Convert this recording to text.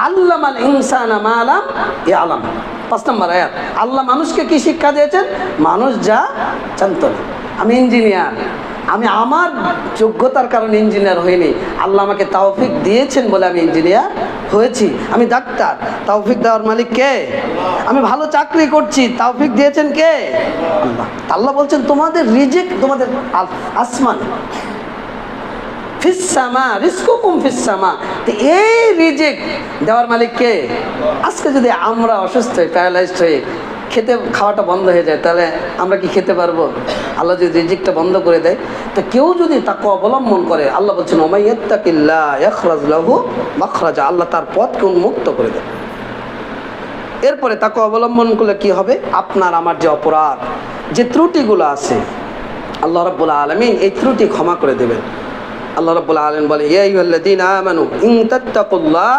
আল্লামাল ইনসানা মা লাম ইয়ালাম। 5 নম্বর আয়াত। আল্লাহ মানুষকে কি শিক্ষা দিয়েছেন? মানুষ যা জানতো না। আমি ইঞ্জিনিয়ার, আমি আমার যোগ্যতার কারণে ইঞ্জিনিয়ার হইনি, আল্লাহ আমাকে তৌফিক দিয়েছেন বলে আমি ইঞ্জিনিয়ার হয়েছি। আমি ডাক্তার, তৌফিক দেওয়ার মালিক কে? আমি ভালো চাকরি করছি, তৌফিক দিয়েছেন কে? আল্লাহ। আল্লাহ বলছেন তোমাদের রিজিক তোমাদের আসমানে, ফিস সামা রিজকুকুম ফিস সামা। তো এই রিজিক দেওয়ার মালিক কে? আজকে যদি আমরা অসুস্থ হই, প্যারালাইজড হই, খেতে খাওয়াটা বন্ধ হয়ে যায়, তাহলে আমরা কি খেতে পারবো? আল্লাহ যদি রিজিকটা বন্ধ করে দেয়, তো কেউ যদি তাকে অবলম্বন করে, আল্লাহ বলছেন ওমাইয়াত্তাকিল্লাহ ইয়াখরাজ লাহু মাখরাজা, আল্লাহ তার পথকে উন্মুক্ত করে দেয়। এরপরে তাকে অবলম্বন করলে কি হবে? আপনার আমার যে অপরাধ, যে ত্রুটিগুলো আছে, আল্লাহ রাব্বুল আলামিন এই ত্রুটি ক্ষমা করে দেবেন। আল্লাহ রাব্বুল আলামিন বলে ইয়া আইয়ুহাল্লাযীনা আমানু ইন তাত্তাকুল্লাহ